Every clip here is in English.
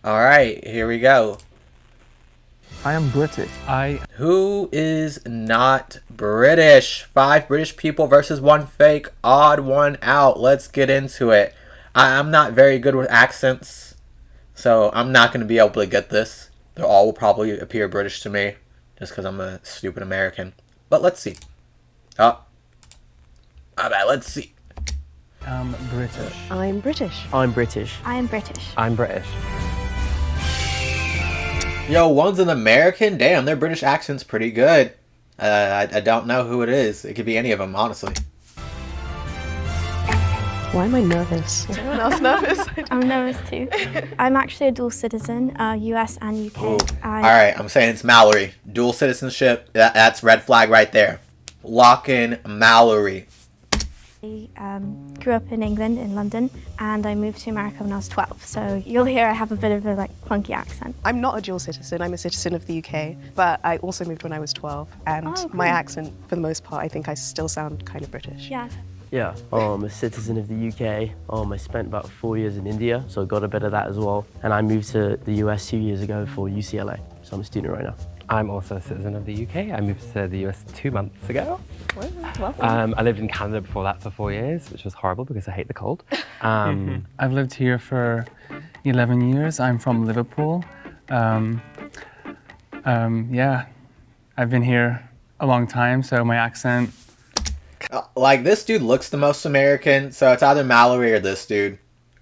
All right, here we go. I am British. Who is not British? 5 British people versus 1 fake. Odd one out. Let's get into it. I'm not very good with accents, so I'm not going to be able to get this. They all will probably appear British to me, just because I'm a stupid American. But let's see. Oh. Alright, let's see. I'm British. I'm British. I'm British. I am British. I'm British. Yo, one's an American? Damn, their British accent's pretty good. I don't know who it is. It could be any of them, honestly. Why am I nervous? Is anyone else nervous? I'm nervous too. I'm actually a dual citizen, US and UK. Alright, I'm saying it's Mallory. Dual citizenship, that's red flag right there. Lock in Mallory. I grew up in England, in London, and I moved to America when I was 12. So you'll hear I have a bit of a funky accent. I'm not a dual citizen, I'm a citizen of the UK, but I also moved when I was 12, and cool. my accent, for the most part, I think I still sound kind of British. Yeah. Yeah, I'm a citizen of the UK. I spent about 4 years in India, so I got a bit of that as well. And I moved to the US 2 years ago for UCLA, so I'm a student right now. I'm also a citizen of the UK. I moved to the US 2 months ago. Welcome. I lived in Canada before that for 4 years, which was horrible because I hate the cold. I've lived here for 11 years. I'm from Liverpool. Yeah, I've been here a long time, so my accent. Like, this dude looks the most American, so it's either Mallory or this dude.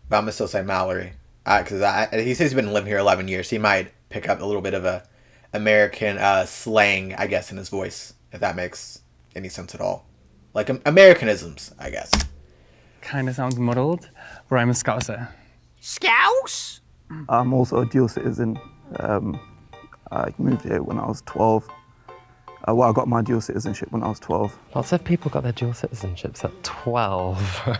But I'm gonna still say Mallory. Because he says he's been living here 11 years. He might pick up a little bit of a American slang, I guess, in his voice, if that makes any sense at all. Like, Americanisms, I guess. Kind of sounds muddled, but I'm a Scouser. Scouse? I'm also a dual citizen. I moved here when I was 12. I got my dual citizenship when I was 12. Lots of people got their dual citizenships at 12.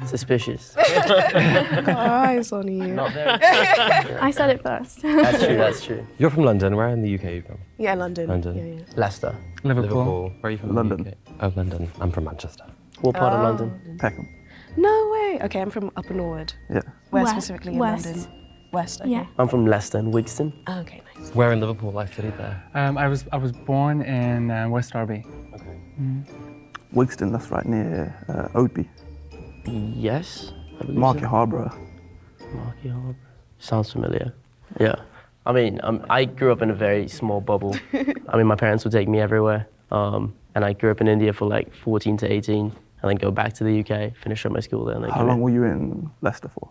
Suspicious. Got our eyes on you. Not very. I said it first. That's true. You're from London. Where in the UK are you from? Yeah, London. London. Yeah. Leicester. Liverpool. Where are you from? London. In the UK? Oh, London. I'm from Manchester. What part of London? Peckham. No way. Okay, I'm from Upper Norwood. Yeah. Where West. specifically in West. London? West, okay. Yeah. I'm from Leicester and Wigston. Oh, okay, nice. Where in Liverpool? I studied there. I was born in West Derby. Okay. Wigston, that's right near Oadby. Yes. I believe Market so. Harbour. Market Harbour. Sounds familiar. Yeah. I mean, I grew up in a very small bubble. I mean, my parents would take me everywhere. And I grew up in India for like 14 to 18, and then go back to the UK, finish up my school there. And then How long were you in Leicester for?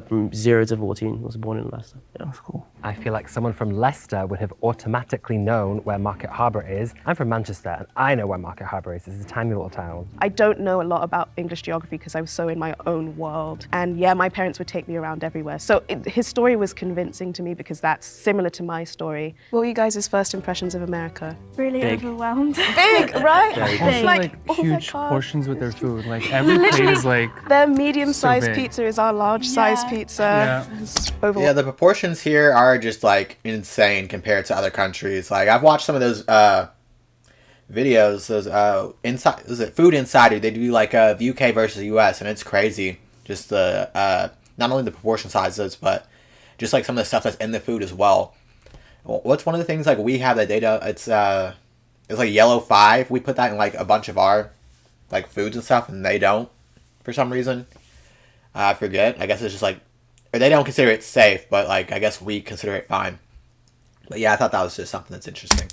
From 0 to 14, was born in Leicester. Yeah. That's cool. I feel like someone from Leicester would have automatically known where Market Harbour is. I'm from Manchester, and I know where Market Harbour is. It's a tiny little town. I don't know a lot about English geography because I was so in my own world. And yeah, my parents would take me around everywhere. So his story was convincing to me because that's similar to my story. What were you guys' first impressions of America? Really Big. overwhelmed. Big, right? Very Also, like oh my huge God. portions with their food. Like every plate is like. Their medium-sized big. pizza is our large-sized Yeah. pizza. Yeah. It's overwhelming. Yeah, the proportions here are just, like, insane compared to other countries. Like, I've watched some of those videos, those inside, is it Food Insider? They do, like, the UK versus the US, and it's crazy. Just the, not only the proportion sizes, but just, like, some of the stuff that's in the food as well. What's one of the things, like, we have that data? It's like Yellow 5. We put that in, like, a bunch of our, like, foods and stuff, and they don't, for some reason. I forget. I guess it's just, like, or they don't consider it safe, but, like, I guess we consider it fine. But yeah, I thought that was just something that's interesting.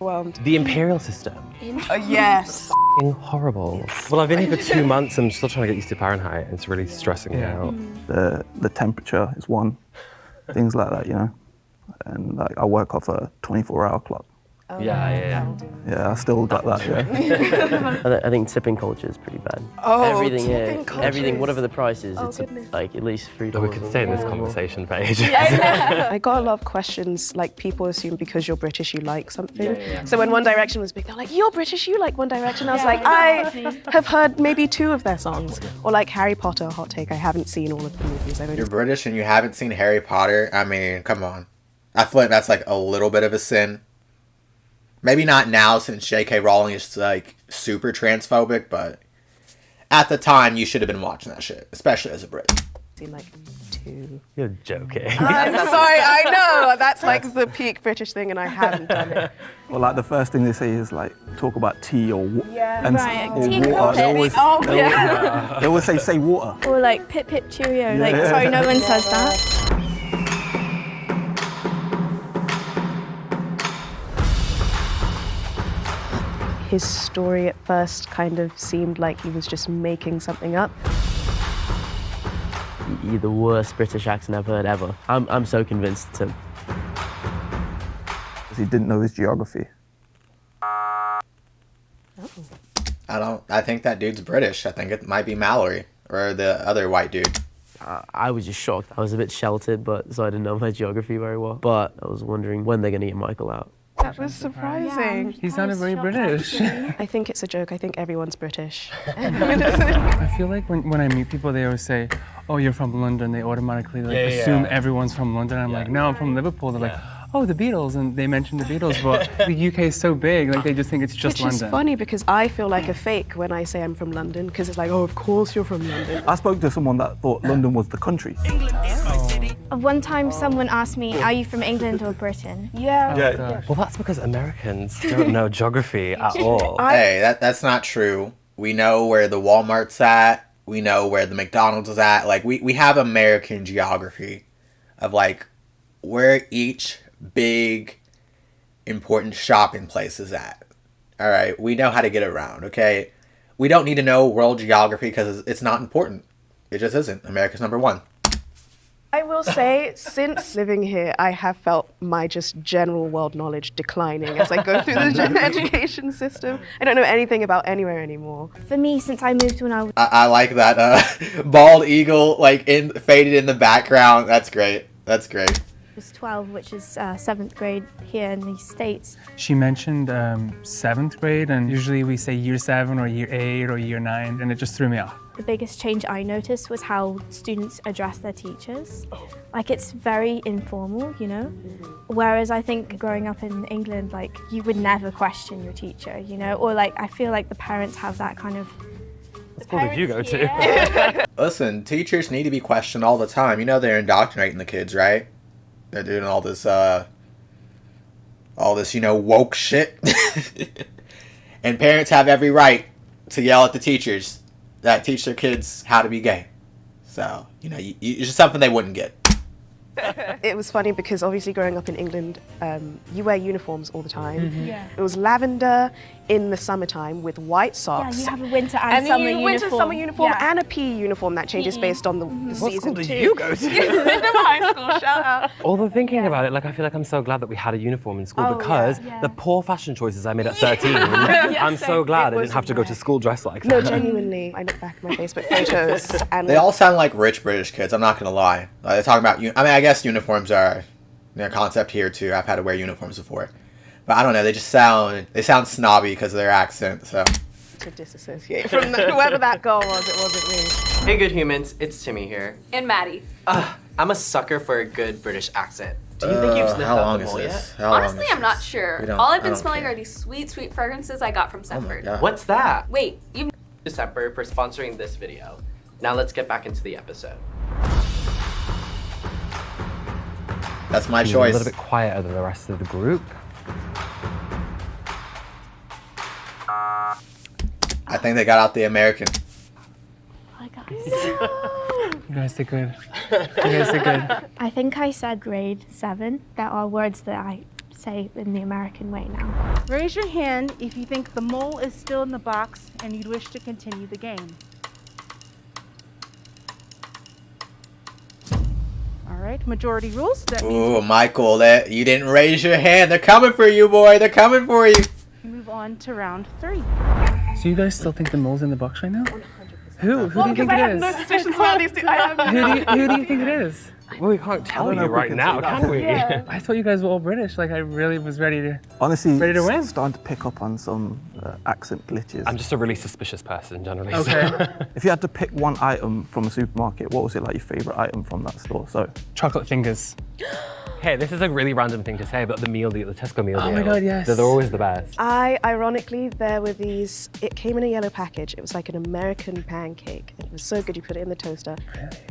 Overwhelmed. The imperial system. Yes. F***ing horrible. Well, I've been here for 2 months. I'm still trying to get used to Fahrenheit. It's really stressing me out. The temperature is one. Things like that, you know. And like I work off a 24-hour clock. Yeah. Yeah, I still got that. Yeah. I think tipping culture is pretty bad. Oh, everything tipping culture everything, is- whatever the price is, Oh, it's goodness. like at least $3. But we could stay in this or more. conversation for ages. I got a lot of questions, like people assume because you're British you like something. So when One Direction was big, they're like, you're British, you like One Direction. I was like, I have heard maybe 2 of their songs. Or like Harry Potter, hot take, I haven't seen all of the movies. I've only You're British and you haven't seen Harry Potter? I mean, come on. I feel like that's, like, a little bit of a sin. Maybe not now since J.K. Rowling is, like, super transphobic, but at the time you should have been watching that shit, especially as a Brit. seen like 2 2. You're joking. I'm sorry, I know. That's like the peak British thing, and I haven't done it. Well, like the first thing they say is like talk about tea or Right, or tea water. crumpets. They always say water. Or like pip pip cheerio. Like, sorry, no one says that. His story at first kind of seemed like he was just making something up. You're the worst British accent I've heard ever. I'm so convinced it's him. He didn't know his geography. I think that dude's British. I think it might be Mallory or the other white dude. I was just shocked. I was a bit sheltered, so I didn't know my geography very well. But I was wondering when they're going to get Michael out. That was surprising. He sounded very British. I think it's a joke. I think everyone's British. I feel like when I meet people, they always say, oh, you're from London. They automatically assume everyone's from London. I'm like, no, I'm from Liverpool. They're like, oh, the Beatles, and they mention the Beatles, but the UK is so big, like they just think it's just London. Which is funny because I feel like a fake when I say I'm from London, because it's like, oh, of course you're from London. I spoke to someone that thought London was the country. One time someone asked me, are you from England or Britain? Yeah. Well, that's because Americans don't know geography at all. Hey, that's not true. We know where the Walmart's at. We know where the McDonald's is at. Like, we have American geography of, like, where each big, important shopping place is at. All right? We know how to get around, okay? We don't need to know world geography because it's not important. It just isn't. America's number one. I will say, since living here, I have felt my just general world knowledge declining as I go through the education system. I don't know anything about anywhere anymore. For me, since I moved when I was I like that bald eagle, like, faded in the background. That's great. That's great. 12, which is 7th grade here in the States. She mentioned 7th grade, and usually we say year 7 or year 8 or year 9, and it just threw me off. The biggest change I noticed was how students address their teachers. Like, it's very informal, you know? Whereas I think growing up in England, like, you would never question your teacher, you know? Or, like, I feel like the parents have that kind of... What school did you go to? Listen, teachers need to be questioned all the time. You know they're indoctrinating the kids, right? They're doing all this, you know, woke shit. And parents have every right to yell at the teachers that teach their kids how to be gay. So, you know, it's just something they wouldn't get. It was funny because obviously growing up in England, you wear uniforms all the time. Mm-hmm. Yeah. It was lavender in the summertime with white socks. Yeah, you have a winter and summer uniform. Winter, summer uniform, Yeah. and a PE uniform that changes based on the What season school did too. you go to? Sydenham High School, shout out. Although thinking about it, like I feel like I'm so glad that we had a uniform in school because the poor fashion choices I made at 13, I'm so glad I didn't have to go to school dressed like that. No, genuinely, I look back at my Facebook photos and They all sound like rich British kids, I'm not going to lie. They're talking about, I guess uniforms are a concept here too. I've had to wear uniforms before. But I don't know, they sound snobby because of their accent, so. to disassociate from whoever that girl was, it wasn't me. Hey good humans, it's Timmy here. And Maddie. I'm a sucker for a good British accent. Do you think you've sniffed how out long the is mole this? yet? Honestly, I'm not sure. All I've been smelling care. are these sweet, sweet fragrances I got from Scentbird. God. What's that? Wait, you Scentbird for sponsoring this video. Now let's get back into the episode. That's my She's choice. a little bit quieter than the rest of the group. I think they got out the American. Hi, guys. You guys did good. You guys did good. I think I said grade 7. There are words that I say in the American way now. Raise your hand if you think the mole is still in the box and you'd wish to continue the game. All right, majority rules. That means Ooh, Michael, you didn't raise your hand. They're coming for you, boy. They're coming for you. we move on to round 3. So you guys still think the mole's in the box right now? 100%. Who do you think I it have is? no suspicions about these two. I have Who do you think it is? Well, we can't tell you right now, can we? I thought you guys were all British. Like I really was ready to. Honestly, Ready to win? starting to pick up on some accent glitches. I'm just a really suspicious person generally. Okay. If you had to pick one item from a supermarket, what was it like your favorite item from that store? So, Chocolate fingers. Hey, this is a really random thing to say, but the meal deal, the Tesco meal deal. Oh my God, yes. They're always the best. Ironically, there were these, it came in a yellow package. It was like an American pancake. It was so good, you put it in the toaster.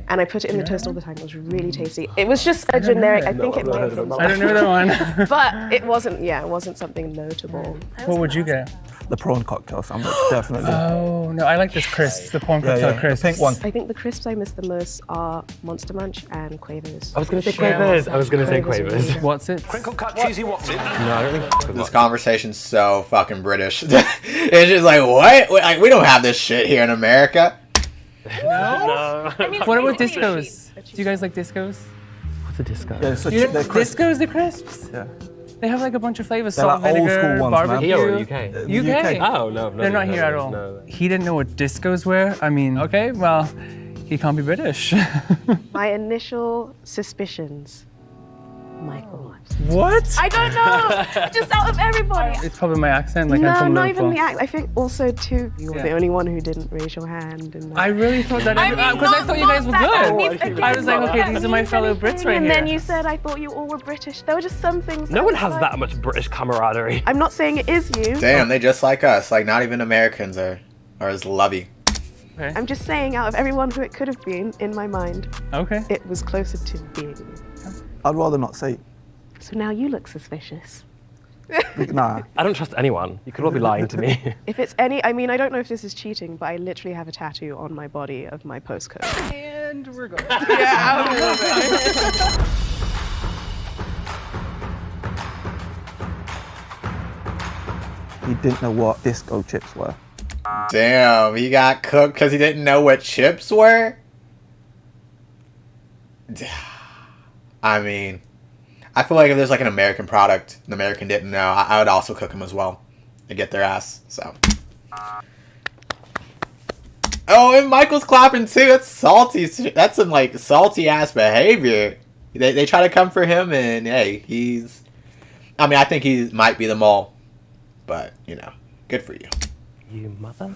And I put it in the toaster all the time. It was really tasty. It was just a generic, I think it might have been. I don't know that one. But it wasn't something notable. What would you get? The prawn cocktail sandwich, definitely. Oh, no, I like this crisp, the prawn cocktail crisp. The pink one. I think the crisps I miss the most are Monster Munch and Quavers. I was going to say Quavers. I was going to say Quavers. What's it? Crinkle cut cheesy what's it? No, I don't think This conversation's so fucking British. It's just like, what? Like, we don't have this shit here in America. No. What about discos? Do you guys like discos? What's a disco? Yeah, so Discos, the crisps? Yeah. They have like a bunch of flavors, They're salt, like old vinegar, school ones, man. barbecue. Here or UK? UK. Oh, no. They're not here at all. No. He didn't know what discos were. I mean, okay, well, he can't be British. My initial suspicions, Michael Watson. What? I don't know, just out of everybody. It's probably my accent, like I'm No, from not Liverpool. even the act. I think also too, you were the only one who didn't raise your hand. And I really thought that, because I thought you guys were good. I was like, okay, these are my fellow Brits right and here. then you said, I thought you all were British. There were just some things. No one has that much British camaraderie. I'm not saying it is you. Damn, they just like us. Like, not even Americans are as lovey. Okay. I'm just saying, out of everyone who it could have been, in my mind, Okay. it was closer to being you. I'd rather not say. So now you look suspicious. Nah. I don't trust anyone. You could all be lying to me. If it's any, I mean, I don't know if this is cheating, but I literally have a tattoo on my body of my postcode. And we're going. He didn't know what disco chips were. Damn, he got cooked because he didn't know what chips were? I mean, I feel like if there's like an American product an American didn't know, I would also cook them as well and get their ass, so. Oh, and Michael's clapping too. That's salty. That's some like salty ass behavior. They try to come for him, and hey, I mean, I think he might be the mole, but you know, good for you. You mother.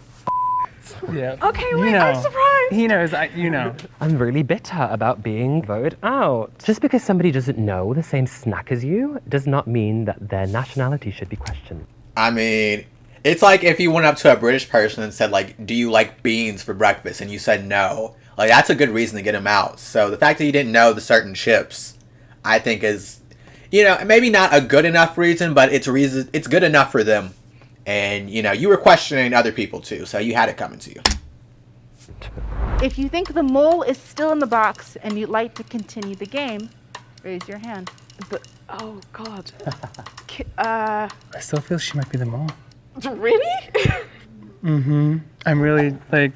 Yeah. Okay, wait, I'm surprised. He knows, you know. I'm really bitter about being voted out. Just because somebody doesn't know the same snack as you does not mean that their nationality should be questioned. I mean, it's like if you went up to a British person and said, like, do you like beans for breakfast? And you said no. Like, that's a good reason to get him out. So the fact that you didn't know the certain chips, I think is, you know, maybe not a good enough reason, but it's good enough for them. And, you know, you were questioning other people too, so you had it coming to you. If you think the mole is still in the box and you'd like to continue the game, raise your hand. Oh, God. I still feel she might be the mole. Really? Mm-hmm. I'm really, like...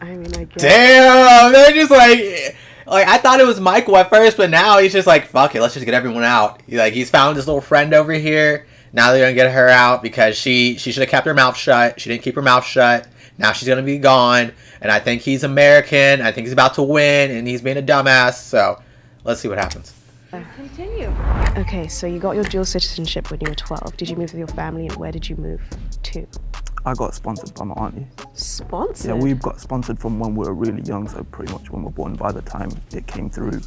I mean, I guess. Damn! They're just like, I thought it was Michael at first, but now he's just like, fuck it, let's just get everyone out. He's found his little friend over here. Now they're gonna get her out because she should have kept her mouth shut. She didn't keep her mouth shut. Now she's gonna be gone. And I think he's American. I think he's about to win, and he's being a dumbass. So let's see what happens. Continue. Okay, so you got your dual citizenship when you were 12. Did you move with your family, and where did you move to? I got sponsored by my auntie. Sponsored? Yeah, we got sponsored from when we were really young, so pretty much when we were born. By the time it came through,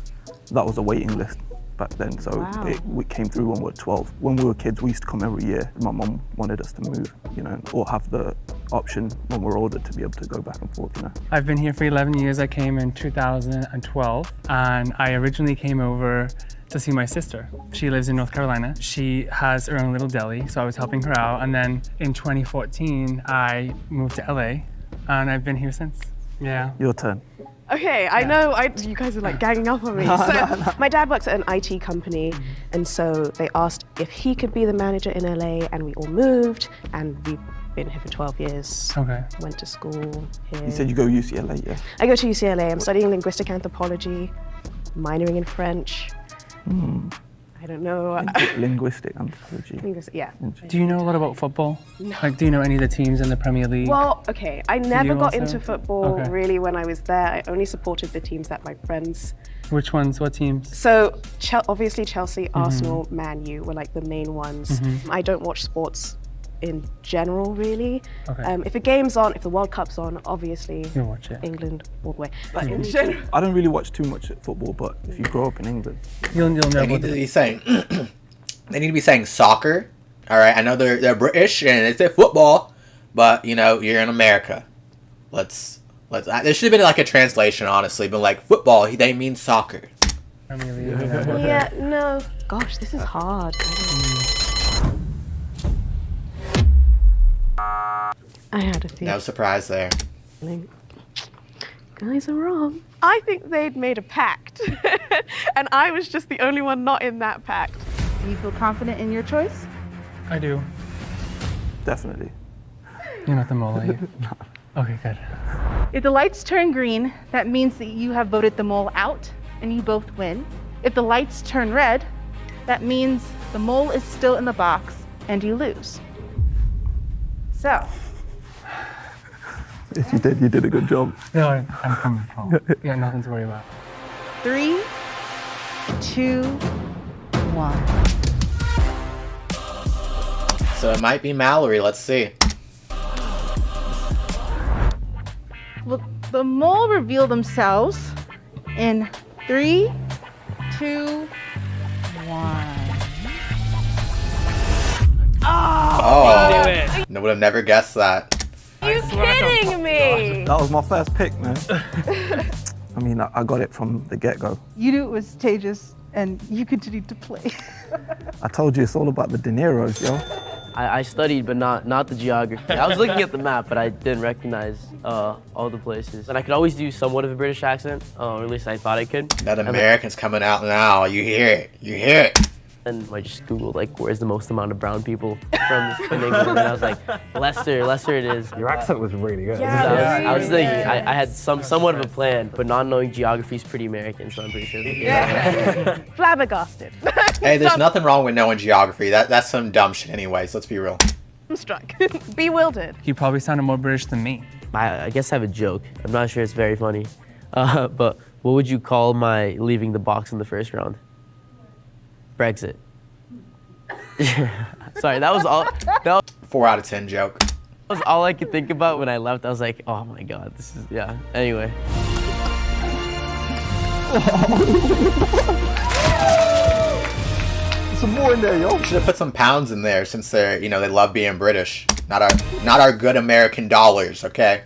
that was a waiting list back then, so Wow. it came through when we were 12. When we were kids, we used to come every year. My mum wanted us to move, you know, or have the option when we're older to be able to go back and forth, you know. I've been here for 11 years. I came in 2012, and I originally came over to see my sister. She lives in North Carolina. She has her own little deli, so I was helping her out. And then in 2014, I moved to LA, and I've been here since. Yeah. Your turn. Okay, I know you guys are like ganging up on me. My dad works at an IT company, and so they asked if he could be the manager in LA, and we all moved, and we've been here for 12 years. Okay. Went to school here. You said you go UCLA, yeah? I go to UCLA. I'm studying linguistic anthropology, minoring in French. I don't know. Linguistic anthropology. Yeah. Do you know a lot about football? No. Like, do you know any of the teams in the Premier League? Well, okay, I never got also? into football Okay. really when I was there. I only supported the teams that my friends. Which ones? What teams? So, obviously Chelsea, Arsenal, Man U were like the main ones. I don't watch sports in general, really. Okay. If a game's on, if the World Cup's on, obviously You'll watch it. England all the way. But in general, I don't really watch too much football, but if you grow up in England, You'll know They need about to be saying they need to be saying soccer. All right, I know they're British and it's football, but you know you're in America. Let's. There should have been like a translation, honestly, but like football, they mean soccer. yeah, no. Gosh, this is hard. I had a feeling. No surprise there. Guys are wrong. I think they'd made a pact, and I was just the only one not in that pact. Do you feel confident in your choice? I do. definitely. You're not the mole, are you? No. Okay, good. If the lights turn green, that means that you have voted the mole out and you both win. If the lights turn red, that means the mole is still in the box and you lose. So. If you did a good job. No, I'm coming from. Yeah, nothing to worry about. 3, 2, 1. So it might be Mallory. Let's see. Well, the mole reveal themselves in 3, 2, 1. Oh, I would have never guessed that. You kidding me? That was my first pick, man. I mean, I got it from the get-go. You knew it was Tejas, and you continued to play. I told you it's all about the De Niro's, yo. I studied, but not the geography. I was looking at the map, but I didn't recognize all the places. And I could always do somewhat of a British accent, or at least I thought I could. That American's coming out now. You hear it. You hear it. And I just Googled, like, where's the most amount of brown people from England? And I was like, Leicester it is. Your accent was really good. Yeah, I was thinking, I had somewhat of a plan, but not knowing geography is pretty American, so I'm pretty sure. Flabbergasted. Hey, there's nothing wrong with knowing geography. That's some dumb shit anyways. Let's be real. I'm struck. Bewildered. He probably sounded more British than me. I guess I have a joke. I'm not sure it's very funny. But what would you call my leaving the box in the first round? Brexit. Sorry, that was all. 4 out of 10 joke. That was all I could think about when I left. I was like, oh my god, this is, yeah. Anyway. Some more in there, yo. Should have put some pounds in there since they're, they love being British. Not our good American dollars, okay?